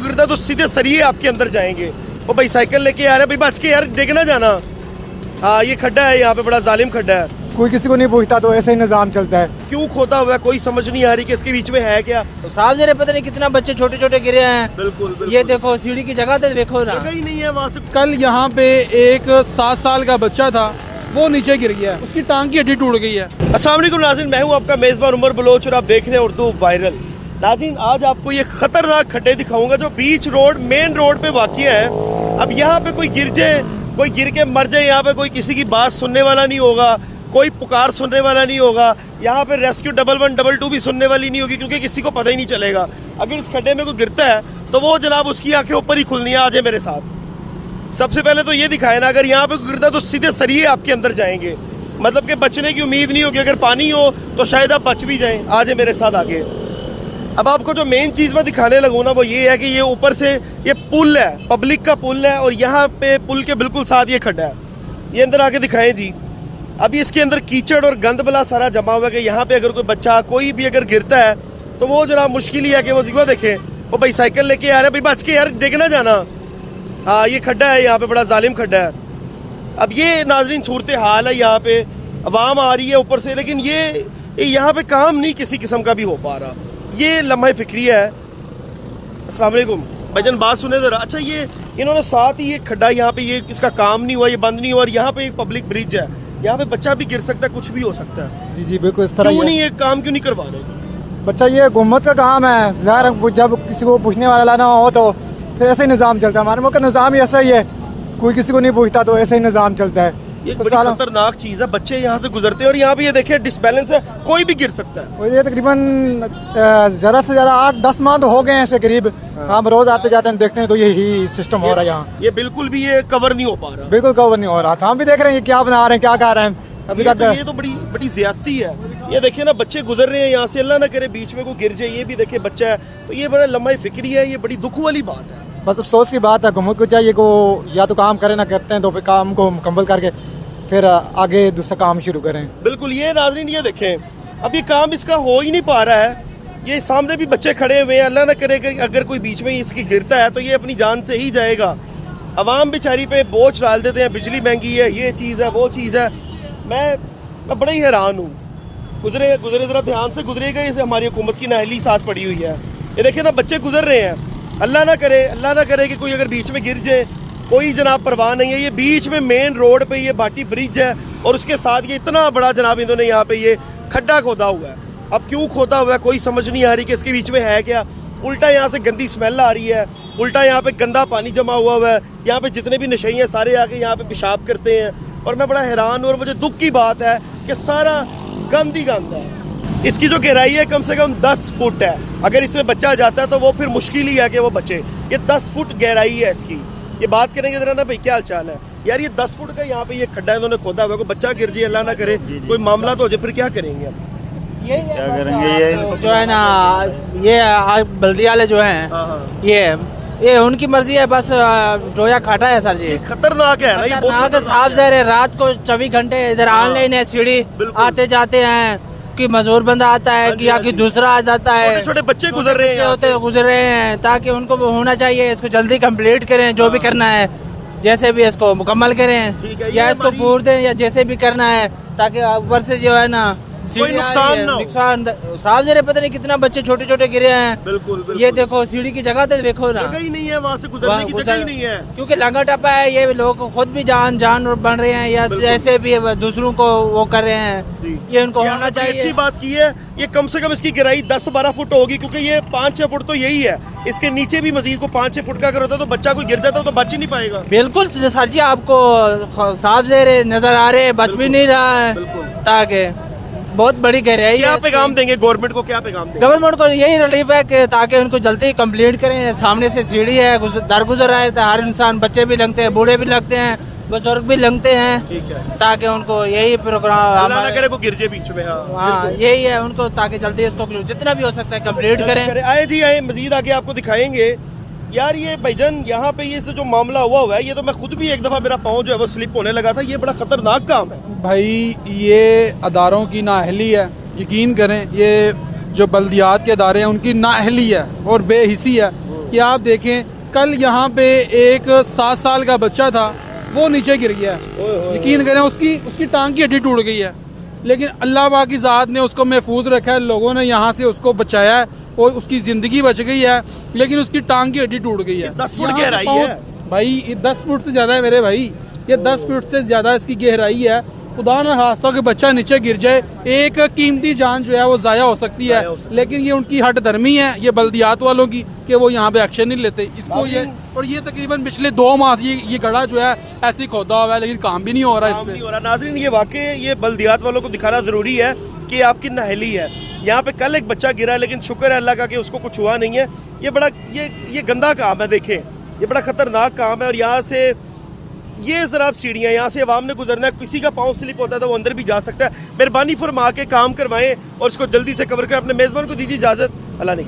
गिरता तो सीधे सरिये आपके अंदर जाएंगे। वो भाई साइकिल लेके आ रहे, भाई बच के यार, देखना जाना। हाँ, ये खड्डा है, यहाँ पे बड़ा जालिम खड्डा है। कोई किसी को नहीं पूछता तो ऐसे ही निज़ाम चलता है। क्यों खोता हुआ है, कोई समझ नहीं आ रही कि इसके बीच में है क्या। साफ जरे पता नहीं कितना बच्चे छोटे छोटे गिरे हैं। बिल्कुल ये देखो सीढ़ी की जगह तो देखो ना, जगह ही नहीं है वहाँ से। कल यहाँ पे एक 7 साल का बच्चा था, वो नीचे गिर गया, उसकी टांग की हड्डी टूट गई है। अस्सलाम वालेकुम नाज़रीन, मैं हूँ आपका मेज़बान उमर बलोच और आप देख रहे हैं उर्दू वायरल। नाज़रीन, आज आपको ये खतरनाक खड्डे दिखाऊंगा जो बीच रोड, मेन रोड पे वाक़िया है। अब यहाँ पे कोई गिर जाए, कोई गिर के मर जाए, यहाँ पे कोई किसी की बात सुनने वाला नहीं होगा, कोई पुकार सुनने वाला नहीं होगा। यहाँ पे रेस्क्यू 112 भी सुनने वाली नहीं होगी, क्योंकि किसी को पता ही नहीं चलेगा। अगर इस खड्डे में कोई गिरता है तो वो जनाब उसकी आंखें ऊपर ही खुलनी है। आ जाए मेरे साथ। सबसे पहले तो ये दिखाए ना, अगर यहाँ पे कोई गिरता है तो सीधे सरिये आपके अंदर जाएंगे, मतलब कि बचने की उम्मीद नहीं होगी। अगर पानी हो तो शायद आप बच भी जाएं। आ जाए मेरे साथ आगे। अब आपको जो मेन चीज़ मैं दिखाने लगूँ ना, वो ये है कि ये ऊपर से ये पुल है, पब्लिक का पुल है, और यहाँ पे पुल के बिल्कुल साथ ये खड्डा है। ये अंदर आके दिखाएं जी। अभी इसके अंदर कीचड़ और गंद बला सारा जमा हुआ है कि यहाँ पे अगर कोई बच्चा कोई भी अगर गिरता है तो वो जनाब मुश्किल ही है कि वो जिगो देखे। वो भाई साइकिल लेके आ रहे, भाई बच के यार, देखना जाना। हाँ, ये खड्डा है, यहाँ पे बड़ा जालिम खड्डा है। अब ये नाजरीन सूरत हाल है, यहाँ पे आवाम आ रही है ऊपर से, लेकिन ये यहाँ पे काम नहीं किसी किस्म का भी हो पा रहा। ये लम्हा फिक्रिया है। अस्सलाम वालेकुम भाईजान, बात सुने ज़रा। अच्छा, ये इन्होंने साथ ही ये खड्डा यहाँ पे, ये इसका काम नहीं हुआ, ये बंद नहीं हुआ, और यहाँ पे एक पब्लिक ब्रिज है, यहाँ पे बच्चा भी गिर सकता है, कुछ भी हो सकता है। जी जी बिल्कुल इस तरह। क्यों नहीं ये काम क्यों नहीं करवा रहे? बच्चा ये हुकूमत का काम है, ज़ाहिर जब किसी को पूछने वाला लाना हो तो फिर ऐसे ही निज़ाम चलता है। हमारे मुल्क का निज़ाम ही ऐसा ही है, कोई किसी को नहीं पूछता तो ऐसे ही निज़ाम चलता है। ये तो बड़ी खतरनाक चीज़ है। बच्चे यहाँ से गुजरते हैं और यहाँ पे ये देखिए डिसबैलेंस है, कोई भी गिर सकता है। और ये तकरीबन ज़्यादा से ज़्यादा 8-10 माह तो हो गए हैं ऐसे करीब। हम रोज़ आते जाते हैं, देखते हैं तो यही सिस्टम हो रहा है यहाँ। ये बिल्कुल भी ये कवर नहीं हो पा रहा। बिल्कुल कवर नहीं हो रहा था। हम भी देख रहे हैं ये क्या बना रहे हैं, क्या कर रहे हैं अभी तक। ये तो बड़ी ज्यादती है। ये देखिए ना, बच्चे गुजर रहे हैं यहाँ से, अल्लाह ना करे बीच में कोई गिर जाए। ये भी देखिए बच्चा है, तो ये बड़ा लम्हा फिक्री है, ये बड़ी दुख वाली बात है। बस अफसोस की बात है, हुकूमत को चाहिए को या तो काम करें, ना करते हैं तो फिर काम को मुकम्मल करके फिर आगे दूसरा काम शुरू करें। बिल्कुल। ये नाज़रीन, ये देखें, अब ये काम इसका हो ही नहीं पा रहा है। ये सामने भी बच्चे खड़े हुए हैं, अल्लाह ना करे कि अगर कोई बीच में इसकी गिरता है तो ये अपनी जान से ही जाएगा। आवाम बेचारी पे बोझ डाल देते हैं, बिजली महंगी है, ये चीज़ है, वो चीज़ है। मैं बड़ा ही हैरान हूँ। गुजरे ज़रा ध्यान से गुजरेगा, इसे हमारी हुकूमत की नाअहली साथ पड़ी हुई है। ये देखिए ना, बच्चे गुजर रहे हैं, अल्लाह ना करे कि कोई अगर बीच में गिर जाए, कोई जनाब परवाह नहीं है। ये बीच में मेन रोड पे ये भाटी ब्रिज है, और उसके साथ ये इतना बड़ा जनाब इन्होंने यहाँ पे ये खड्डा खोदा हुआ है। अब क्यों खोदा हुआ है कोई समझ नहीं आ रही कि इसके बीच में है क्या। उल्टा यहाँ से गंदी स्मेल आ रही है, उल्टा यहाँ पे गंदा पानी जमा हुआ है। यहाँ पे जितने भी नशेई हैं सारे आके यहाँ पे पेशाब करते हैं, और मैं बड़ा हैरान हूँ। और मुझे दुख की बात है कि सारा गंद ही गंद है। इसकी जो गहराई है कम से कम 10 फुट है। अगर इसमें बच्चा जाता है तो वो फिर मुश्किल ही है कि वो बचे। ये 10 फुट गहराई है इसकी। ये बात करेंगे जरा ना, भाई क्या हाल चाल है यार। ये 10 फुट का यहाँ पे ये खड्डा इन्होंने खोदा हुआ, कोई बच्चा गिर जाए, अल्लाह ना करे, कोई मामला तो हो जाए, फिर क्या करेंगे? क्या करेंगे? ये जो है ना, ये बल्दी वाले जो हैं, ये उनकी मर्जी है, बस जोया खाटा है सर जी। खतरनाक है ना ये, बहुत साफ जहर है। रात को 24 घंटे इधर ऑनलाइन है, सीढ़ी आते जाते हैं कि मजदूर बंदा आता है कि या कि दूसरा आ जाता है। छोटे बच्चे गुजर रहे हैं, गुजर रहे हैं, ताकि उनको होना चाहिए इसको जल्दी कंप्लीट करें, जो भी करना है, जैसे भी इसको मुकम्मल करें, या इसको पूर दें, या जैसे भी करना है, ताकि ऊपर से जो है ना कोई नुकसान ना हो। नुकसान साफ जरे पता नहीं कितना बच्चे छोटे छोटे गिरे हैं। बिल्कुल। ये देखो सीढ़ी की जगह तो देखो ना, जगह ही नहीं है, वहाँ से गुजरने की जगह ही नहीं है, क्योंकि लंगा टप्पा है। ये लोग खुद भी जान बन रहे हैं, या जैसे भी दूसरों को वो कर रहे हैं। ये उनको होना चाहिए। अच्छी बात की है, ये कम से कम इसकी गहराई 10-12 फुट होगी, क्योंकि ये 5-6 फुट तो यही है। इसके नीचे भी मजीद को 5-6 फुट का अगर होता तो बच्चा कोई गिर जाता तो बच ही नहीं पाएगा। बिल्कुल सर जी, आपको साफ जहर नजर आ रहे, बच भी नहीं रहा है, ताकि बहुत बड़ी गहराई है। क्या पैगाम देंगे गवर्नमेंट को, क्या पैगाम देंगे? गवर्नमेंट को यही रिलीफ है कि ताकि उनको जल्दी कंप्लीट करें। सामने से सीढ़ी है, दरगुजर है, हर इंसान, बच्चे भी लगते हैं, बूढ़े भी लगते हैं, बुजुर्ग भी लगते हैं, ठीक है, ताकि उनको यही प्रोग्राम अल्लाह ना करे को गिर जाए बीच में। हाँ, यही है उनको, ताकि जल्दी इसको जितना भी हो सकता है कंप्लीट करें। आए जी आए, मजीद आगे आपको दिखाएंगे। यार ये भाईजान यहाँ पे ये जो मामला हुआ है, ये तो मैं खुद भी एक दफ़ा मेरा पाँव जो है वो स्लिप होने लगा था। ये बड़ा ख़तरनाक काम है भाई, ये अदारों की नाअहली है। यकीन करें, ये जो बल्दियात के अदारे हैं उनकी नाअहली है और बेहिसी है। कि आप देखें कल यहाँ पे एक 7 साल का बच्चा था, वो नीचे गिर गया। यकीन करें उसकी टांग की हड्डी टूट गई है, लेकिन अल्लाह पाक की ज़ात ने उसको महफूज रखा है, लोगों ने यहाँ से उसको बचाया है और उसकी ज़िंदगी बच गई है, लेकिन उसकी टांग की हड्डी टूट गई है। 10 फुट यहाँ से गहराई पाँव- है भाई ये 10 फुट से ज़्यादा है मेरे भाई, ये 10 फुट से ज़्यादा इसकी गहराई है। खुदा न खास्ता कि बच्चा नीचे गिर जाए, एक कीमती जान जो है वो ज़ाया हो सकती है, लेकिन ये उनकी हट धर्मी है, ये बल्दियात वालों की, कि वो यहाँ पे एक्शन नहीं लेते इसको। ये और ये तकरीबन पिछले 2 माह से ये गड़ा जो है ऐसे खोदा हुआ है, लेकिन काम भी नहीं हो रहा इस काम पे। नहीं हो रहा। नाज़रीन, ये वाकई ये बल्दियात वालों को दिखाना ज़रूरी है कि आपकी नाअहली है। यहाँ पे कल एक बच्चा गिरा, लेकिन शुक्र है अल्लाह का कि उसको कुछ हुआ नहीं है। ये बड़ा ये गंदा काम है, देखें ये बड़ा ख़तरनाक काम है। और यहाँ से ये ज़रा सीढ़ियाँ, यहाँ से अवाम ने गुजरना है, किसी का पाँव स्लिप होता है तो वो अंदर भी जा सकता है। मेहरबानी फरमा के काम करवाएं और इसको जल्दी से कवर करें। अपने मेज़बान को दीजिए इजाज़त। अल्लाह ने